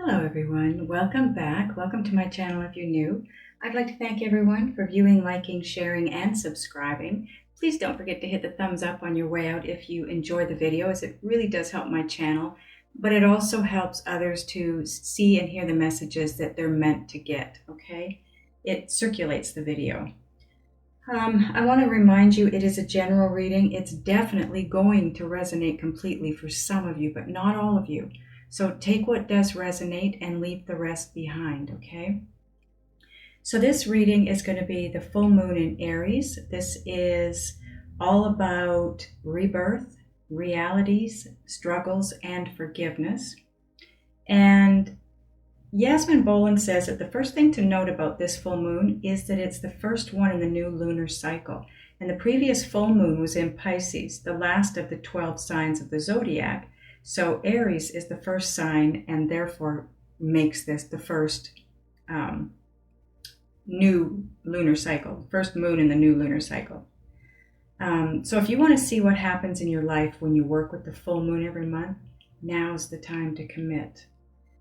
Hello everyone, welcome back. Welcome to my channel if you're new. I'd like to thank everyone for viewing, liking, sharing, and subscribing. Please don't forget to hit the thumbs up on your way out if you enjoy the video, as it really does help my channel, but it also helps others to see and hear the messages that they're meant to get, okay? It circulates the video. I want to remind you it is a general reading. It's definitely going to resonate completely for some of you, but not all of you. So take what does resonate and leave the rest behind, okay? So this reading is going to be the full moon in Aries. This is all about rebirth, realities, struggles, and forgiveness. And Yasmin Boland says that the first thing to note about this full moon is that it's the first one in the new lunar cycle. And the previous full moon was in Pisces, the last of the 12 signs of the Zodiac. So Aries is the first sign and therefore makes this the first new lunar cycle, first moon in the new lunar cycle. So if you want to see what happens in your life when you work with the full moon every month, now's the time to commit.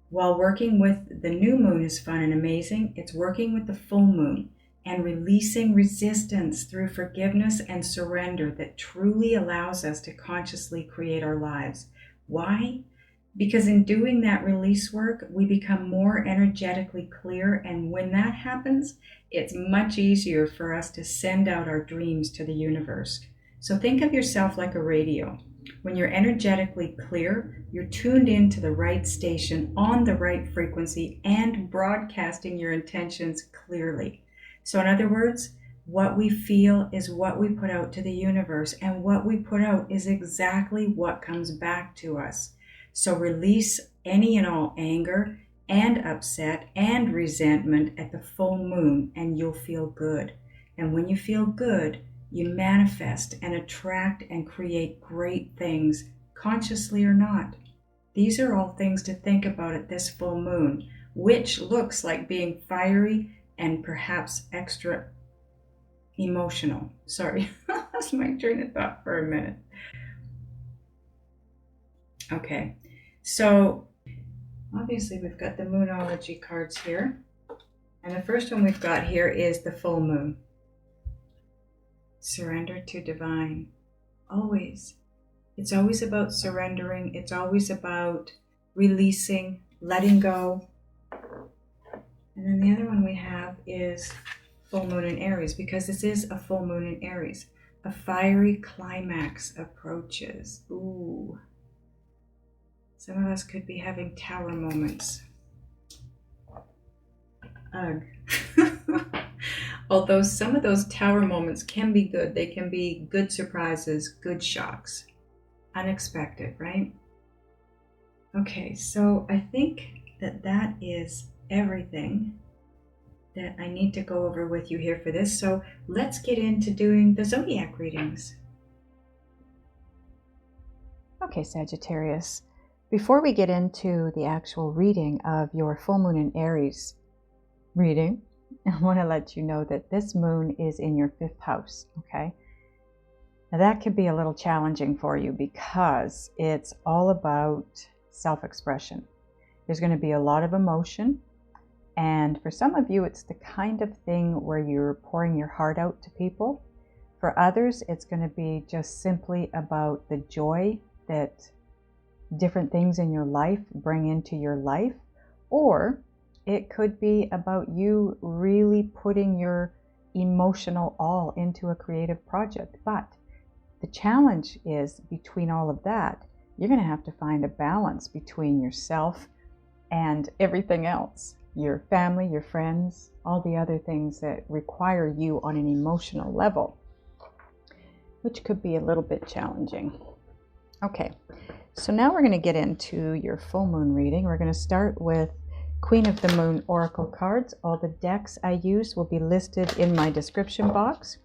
While working with the new moon is fun and amazing, it's working with the full moon and releasing resistance through forgiveness and surrender that truly allows us to consciously create our lives. Why? Because in doing that release work, we become more energetically clear, and when that happens, it's much easier for us to send out our dreams to the universe. So think of yourself like a radio. When you're energetically clear, you're tuned into the right station on the right frequency and broadcasting your intentions clearly. So in other words, what we feel is what we put out to the universe, and what we put out is exactly what comes back to us. So release any and all anger and upset and resentment at the full moon, and you'll feel good. And when you feel good, you manifest and attract and create great things, consciously or not. These are all things to think about at this full moon, which looks like being fiery and perhaps extra emotional. Sorry, I lost my train of thought for a minute. Okay, so obviously we've got the Moonology cards here. And the first one we've got here is the full moon. Surrender to divine. Always. It's always about surrendering. It's always about releasing, letting go. And then the other one we have is full moon in Aries, because this is a full moon in Aries. A fiery climax approaches. Ooh. Some of us could be having tower moments. Ugh. Although some of those tower moments can be good. They can be good surprises, good shocks. Unexpected, right? Okay, so I think that is everything that I need to go over with you here for this. So let's get into doing the Zodiac readings. Okay, Sagittarius. Before we get into the actual reading of your full moon in Aries reading, I want to let you know that this moon is in your 5th house, okay? Now that could be a little challenging for you because it's all about self-expression. There's going to be a lot of emotion, and for some of you it's the kind of thing where you're pouring your heart out to people. For others, it's going to be just simply about the joy that different things in your life bring into your life, or it could be about you really putting your emotional all into a creative project. But the challenge is, between all of that, you're going to have to find a balance between yourself and everything else. Your family, your friends, all the other things that require you on an emotional level, which could be a little bit challenging. Okay, so now we're going to get into your full moon reading. We're going to start with Queen of the Moon Oracle cards. All the decks I use will be listed in my description box.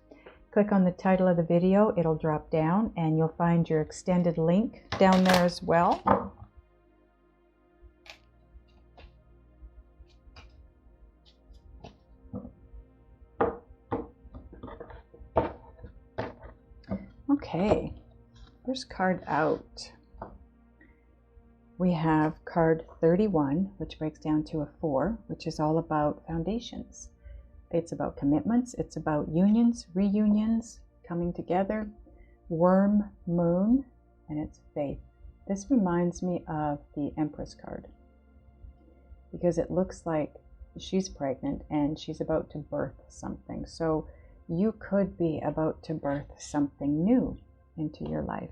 Click on the title of the video, it'll drop down, and you'll find your extended link down there as well. Okay, first card out. we have card 31, which breaks down to a 4, which is all about foundations. It's about commitments, it's about unions, reunions, coming together, worm, moon, and it's faith. This reminds me of the Empress card because it looks like she's pregnant and she's about to birth something. So you could be about to birth something new into your life.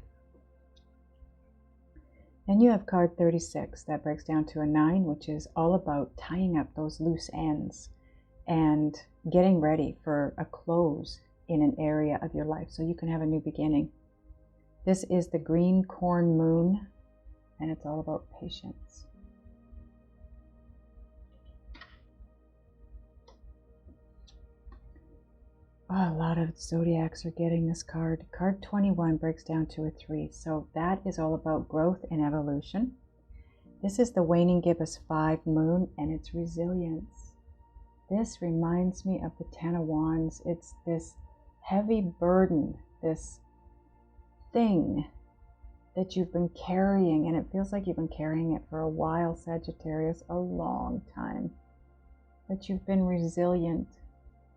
And you have card 36 that breaks down to a 9, which is all about tying up those loose ends and getting ready for a close in an area of your life so you can have a new beginning. This is the green corn moon, and it's all about patience. Oh, a lot of zodiacs are getting this card. Card 21 breaks down to a 3. So that is all about growth and evolution. This is the waning gibbous 5 moon, and it's resilience. This reminds me of the 10 of Wands. It's this heavy burden, this thing that you've been carrying, and it feels like you've been carrying it for a while, Sagittarius, a long time. But you've been resilient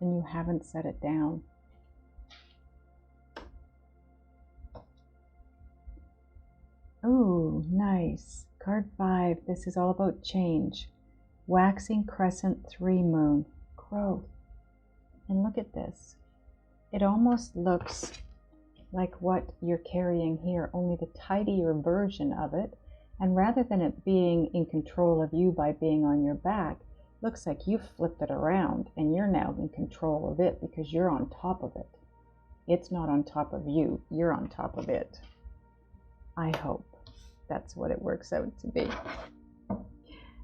and you haven't set it down. Oh, nice. Card 5, this is all about change. Waxing crescent 3 moon, growth. And look at this. It almost looks like what you're carrying here, only the tidier version of it. And rather than it being in control of you by being on your back, looks like you flipped it around and you're now in control of it because you're on top of it. It's not on top of you, you're on top of it. I hope that's what it works out to be.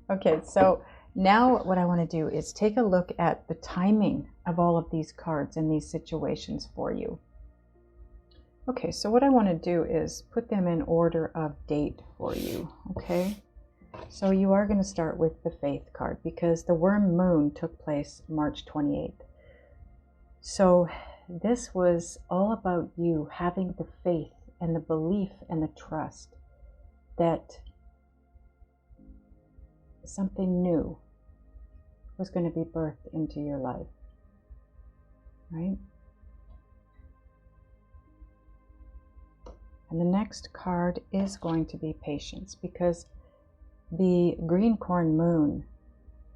Okay, so now what I want to do is take a look at the timing of all of these cards in these situations for you. Okay, so what I want to do is put them in order of date for you, okay? So you are going to start with the Faith card because the worm moon took place March 28th. So this was all about you having the faith and the belief and the trust that something new was going to be birthed into your life, right? And the next card is going to be patience because the green corn moon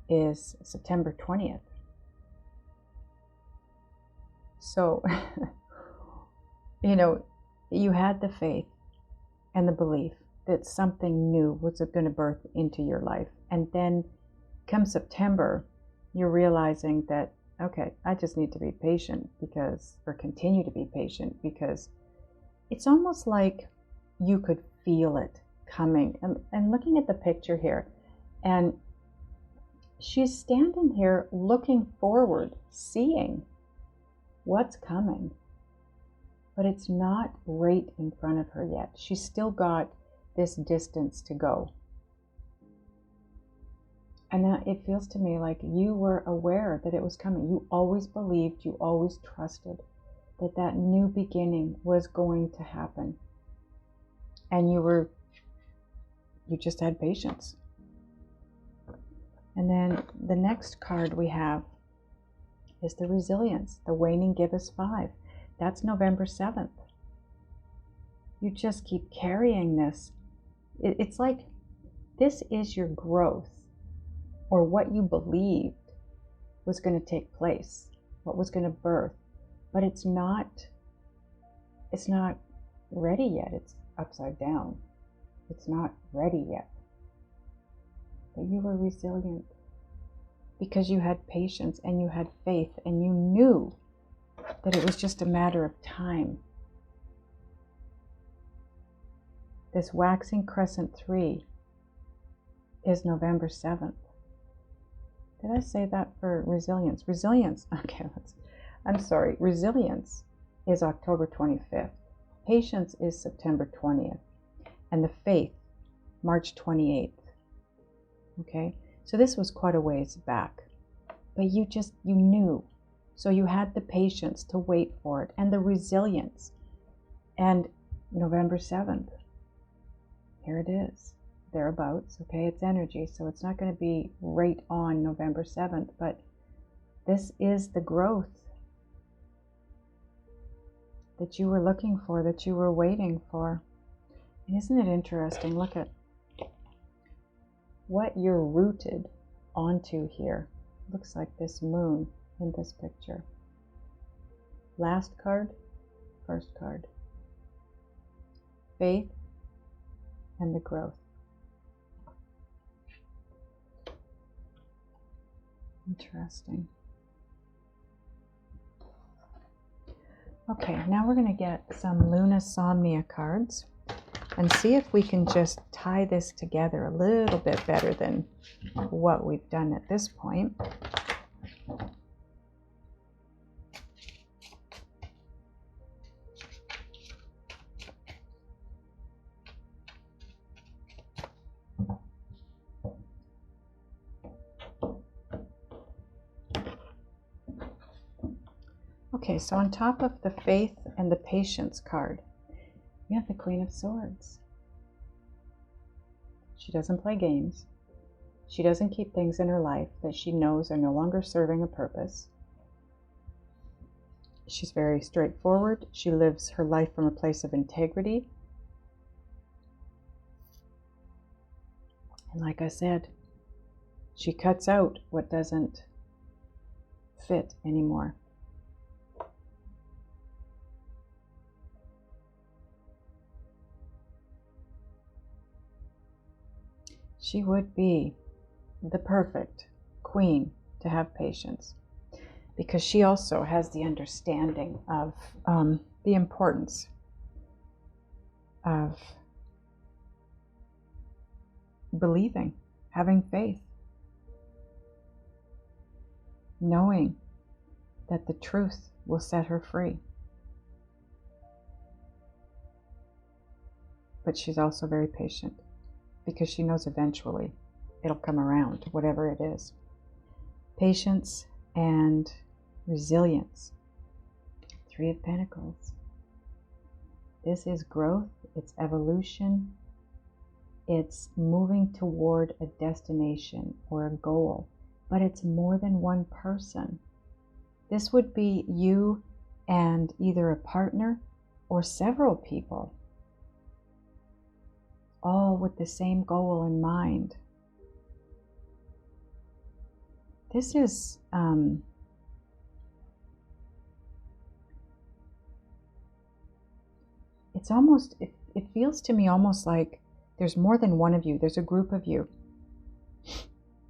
is September 20th. So, you had the faith and the belief that something new was going to birth into your life. And then come September, you're realizing that, okay, I just need to be patient or continue to be patient because it's almost like you could feel it coming. And looking at the picture here, and she's standing here looking forward, seeing what's coming, but it's not right in front of her yet. She's still got this distance to go. And now it feels to me like you were aware that it was coming. You always believed, you always trusted that new beginning was going to happen. And you just had patience. And then the next card we have is the resilience, the waning gibbous 5. That's November 7th. You just keep carrying this. It's like this is your growth, or what you believed was going to take place, what was going to birth. But it's not ready yet. It's upside down. It's not ready yet. But you were resilient because you had patience and you had faith and you knew that it was just a matter of time. This waxing crescent 3 is November 7th. Did I say that for resilience? Resilience, okay, I'm sorry. Resilience is October 25th. Patience is September 20th. And the faith, March 28th. Okay, so this was quite a ways back. But you knew. So you had the patience to wait for it and the resilience. And November 7th, here it is. thereabouts, okay? It's energy, so it's not going to be right on November 7th, but this is the growth that you were looking for, that you were waiting for. And isn't it interesting? Look at what you're rooted onto here. Looks like this moon in this picture. Last card, first card. Faith and the growth. Interesting. Okay, now we're going to get some Lunasomnia cards and see if we can just tie this together a little bit better than what we've done at this point. Okay, so on top of the Faith and the Patience card, we have the Queen of Swords. She doesn't play games. She doesn't keep things in her life that she knows are no longer serving a purpose. She's very straightforward. She lives her life from a place of integrity. And like I said, she cuts out what doesn't fit anymore. She would be the perfect queen to have patience, because she also has the understanding of the importance of believing, having faith, knowing that the truth will set her free. But she's also very patient, because she knows eventually it'll come around, whatever it is. Patience and resilience. Three of Pentacles. This is growth, it's evolution, it's moving toward a destination or a goal, but it's more than one person. This would be you and either a partner or several people, all with the same goal in mind. This is it's almost, it feels to me almost like there's more than one of you. There's a group of you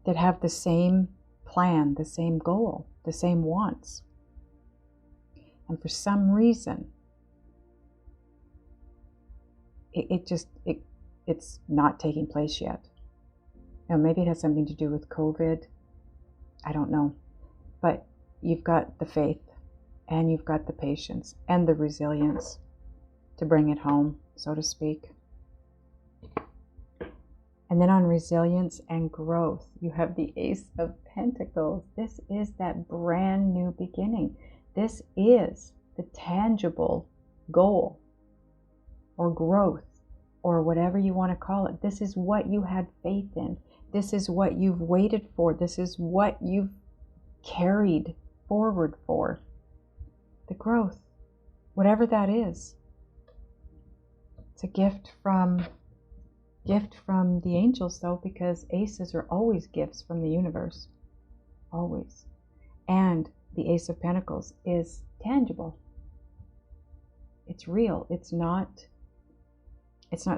that have the same plan, the same goal, the same wants. And for some reason, it's not taking place yet. Now, maybe it has something to do with COVID. I don't know. But you've got the faith, and you've got the patience, and the resilience to bring it home, so to speak. And then on resilience and growth, you have the Ace of Pentacles. This is that brand new beginning. This is the tangible goal or growth, or whatever you want to call it. This is what you had faith in. This is what you've waited for. This is what you've carried forward for. The growth, whatever that is. It's a gift from the angels, though, because aces are always gifts from the universe. Always. And the Ace of Pentacles is tangible. It's real. It's not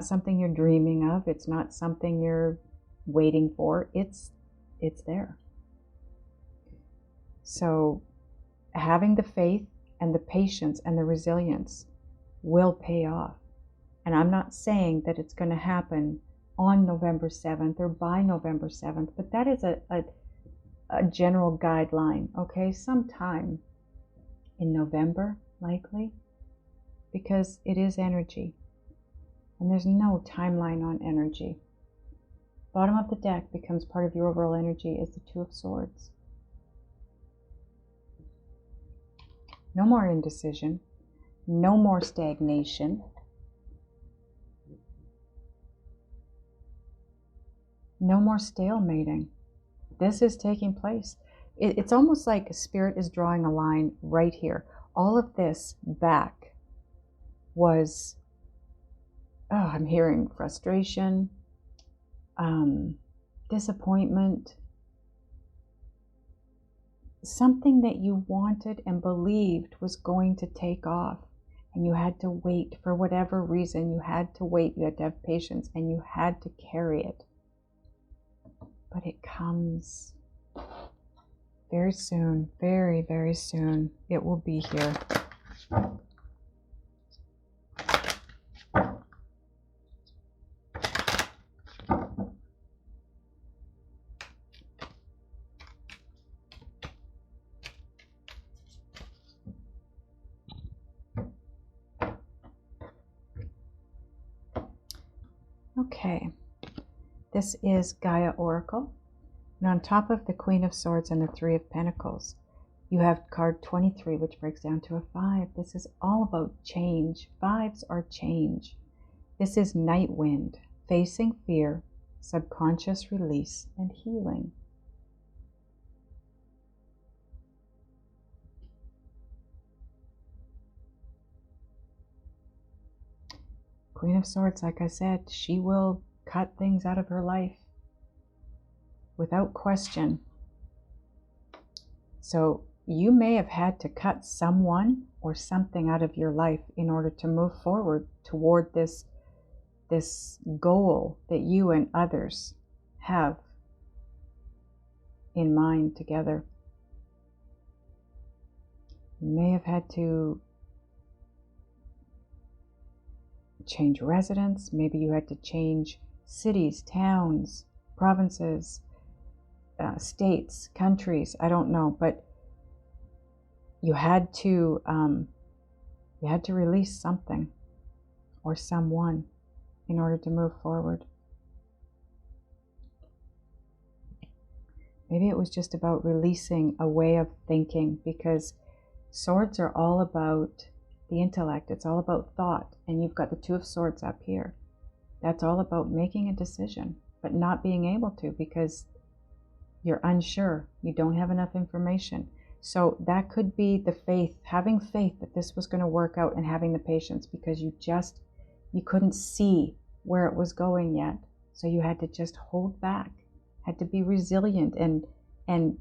something you're dreaming of. It's not something you're waiting for. It's there. So having the faith and the patience and the resilience will pay off. And I'm not saying that it's going to happen on November 7th or by November 7th, but that is a general guideline, okay? Sometime in November, likely, because it is energy. And there's no timeline on energy. Bottom of the deck becomes part of your overall energy is the Two of Swords. No more indecision. No more stagnation. No more stalemating. This is taking place. It's almost like Spirit is drawing a line right here. All of this back was, I'm hearing frustration, disappointment, something that you wanted and believed was going to take off, and you had to wait for whatever reason. You had to wait, you had to have patience, and you had to carry it. But it comes very soon, very, very soon. It will be here. Okay, this is Gaia Oracle. And on top of the Queen of Swords and the Three of Pentacles, you have card 23, which breaks down to a 5. This is all about change. 5s are change. This is Night Wind, facing fear, subconscious release, and healing. Queen of Swords, like I said, she will cut things out of her life without question. So you may have had to cut someone or something out of your life in order to move forward toward this goal that you and others have in mind together. You may have had to change residence. Maybe you had to change cities, towns, provinces, states, countries. I don't know, but you had to release something or someone in order to move forward. Maybe it was just about releasing a way of thinking, because swords are all about the intellect. It's all about thought. And you've got the Two of Swords up here. That's all about making a decision, but not being able to because you're unsure. You don't have enough information. So that could be the faith, having faith that this was going to work out, and having the patience because you couldn't see where it was going yet. So you had to just hold back, had to be resilient and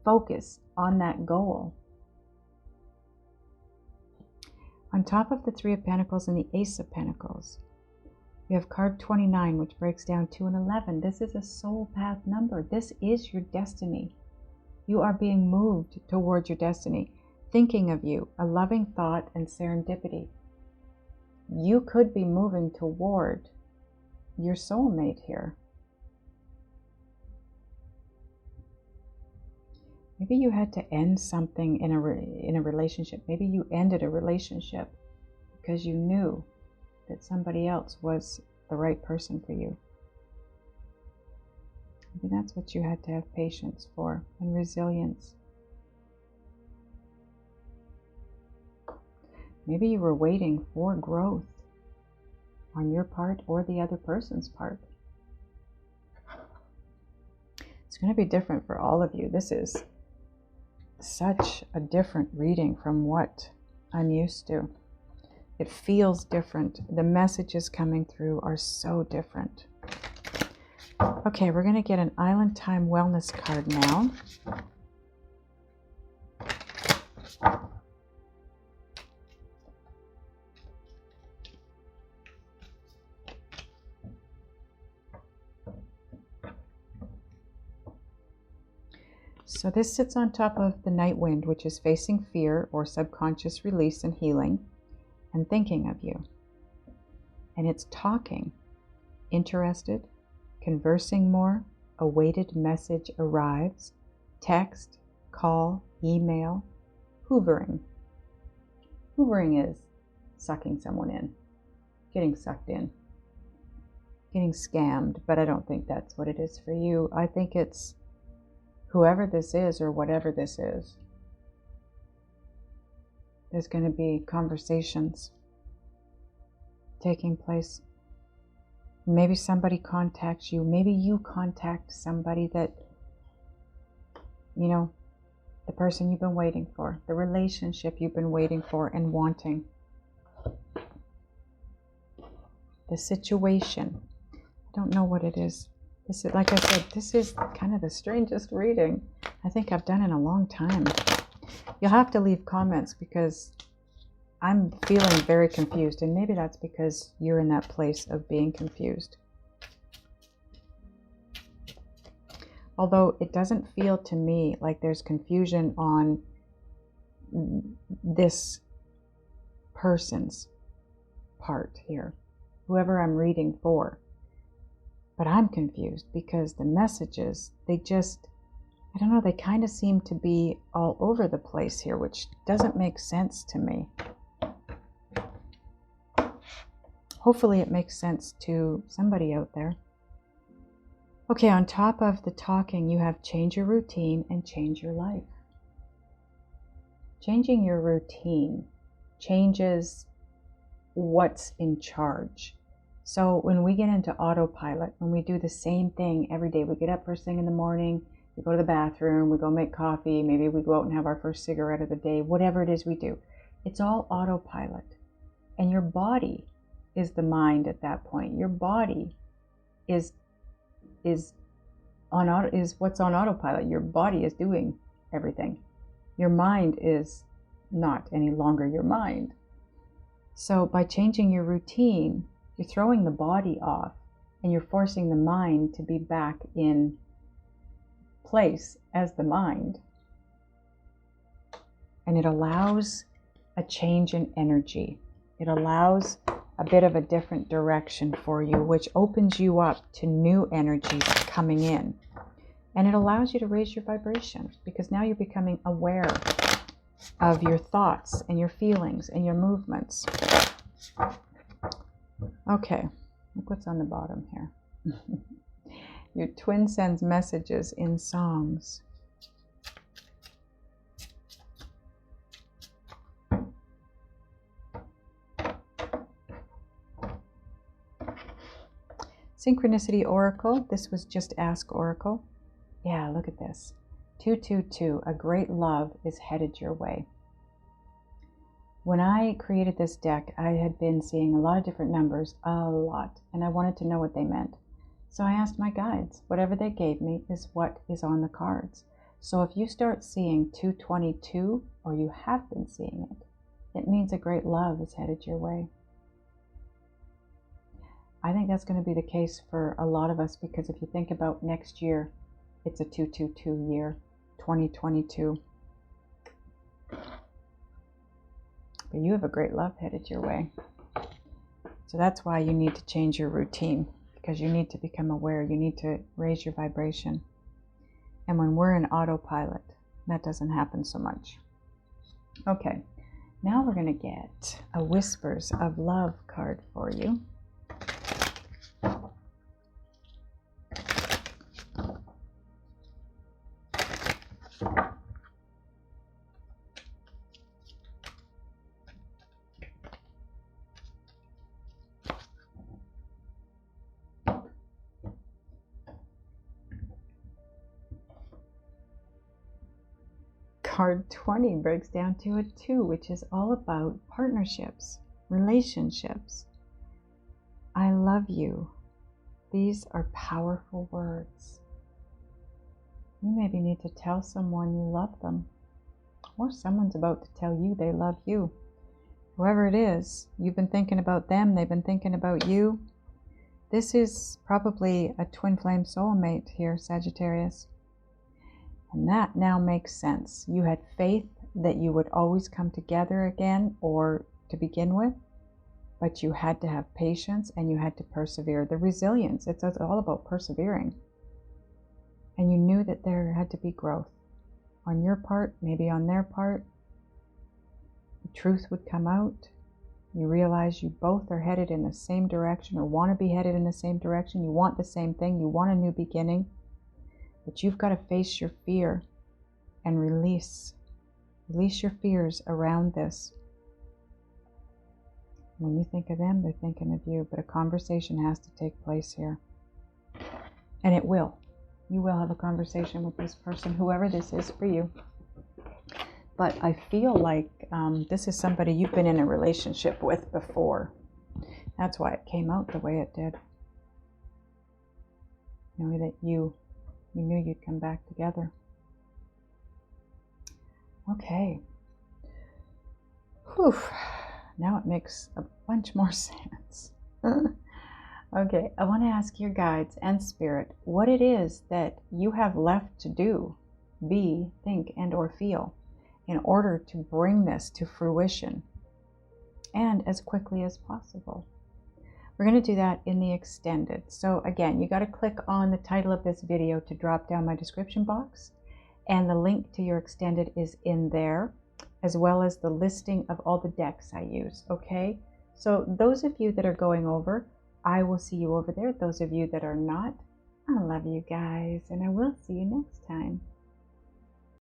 focus on that goal. On top of the Three of Pentacles and the Ace of Pentacles, you have card 29, which breaks down to an 11. This is a soul path number. This is your destiny. You are being moved towards your destiny. Thinking of you, a loving thought and serendipity. You could be moving toward your soulmate here. Maybe you had to end something in a relationship. Maybe you ended a relationship because you knew that somebody else was the right person for you. Maybe that's what you had to have patience for, and resilience. Maybe you were waiting for growth on your part or the other person's part. It's going to be different for all of you. This is such a different reading from what I'm used to. It feels different. The messages coming through are so different. Okay, we're going to get an Island Time Wellness card now. So this sits on top of the Night Wind, which is facing fear or subconscious release and healing, and thinking of you. And it's talking, interested, conversing more, awaited message arrives, text, call, email, hoovering. Hoovering is sucking someone in, getting sucked in, getting scammed, but I don't think that's what it is for you. I think it's whoever this is or whatever this is. There's going to be conversations taking place. Maybe somebody contacts you. Maybe you contact somebody that, the person you've been waiting for, the relationship you've been waiting for and wanting. The situation. I don't know what it is. This is, like I said, this is kind of the strangest reading I think I've done in a long time. You'll have to leave comments because I'm feeling very confused, and maybe that's because you're in that place of being confused. Although it doesn't feel to me like there's confusion on this person's part here, whoever I'm reading for. But I'm confused because the messages, they don't know, they kind of seem to be all over the place here, which doesn't make sense to me. Hopefully it makes sense to somebody out there. Okay, on top of the talking, you have change your routine and change your life. Changing your routine changes what's in charge. So when we get into autopilot, when we do the same thing every day, we get up first thing in the morning, we go to the bathroom, we go make coffee, maybe we go out and have our first cigarette of the day, whatever it is we do. It's all autopilot. And your body is the mind at that point. Your body is what's on autopilot. Your body is doing everything. Your mind is not any longer your mind. So by changing your routine, you're throwing the body off and you're forcing the mind to be back in place as the mind. And it allows a change in energy. It allows a bit of a different direction for you, which opens you up to new energies coming in. And it allows you to raise your vibration because now you're becoming aware of your thoughts and your feelings and your movements. Okay, look what's on the bottom here. Your twin sends messages in songs. Synchronicity Oracle. This was just Ask Oracle. Yeah, look at this. 222, a great love is headed your way. When I created this deck, I had been seeing a lot of different numbers, and I wanted to know what they meant. So I asked my guides. Whatever they gave me is what is on the cards. So if you start seeing 222, or you have been seeing it, it means a great love is headed your way. I think that's going to be the case for a lot of us because if you think about next year, it's a 222 year, 2022. But you have a great love headed your way. So that's why you need to change your routine, because you need to become aware. You need to raise your vibration. And when we're in autopilot, that doesn't happen so much. Okay, now we're going to get a Whispers of Love card for you. Card 20 breaks down to a 2, which is all about partnerships, relationships. I love you. These are powerful words. You maybe need to tell someone you love them, or someone's about to tell you they love you. Whoever it is, you've been thinking about them, they've been thinking about you. This is probably a twin flame soulmate here, Sagittarius. And that now makes sense. You had faith that you would always come together again, or to begin with, but you had to have patience and you had to persevere. The resilience, it's all about persevering. And you knew that there had to be growth on your part, maybe on their part. The truth would come out. You realize you both are headed in the same direction, or want to be headed in the same direction. You want the same thing. You want a new beginning. But you've got to face your fear and release your fears around this. When you think of them, they're thinking of you. But a conversation has to take place here. And it will. You will have a conversation with this person, whoever this is for you. But I feel like this is somebody you've been in a relationship with before. That's why it came out the way it did. You know, that you knew you'd come back together. Okay. Whew. Now it makes a bunch more sense. Okay, I want to ask your guides and spirit what it is that you have left to do, be, think, and or feel in order to bring this to fruition and as quickly as possible. We're going to do that in the extended. So again, you got to click on the title of this video to drop down my description box, and the link to your extended is in there, as well as the listing of all the decks I use. Okay, so those of you that are going over, I will see you over there. Those of you that are not, I love you guys, and I will see you next time.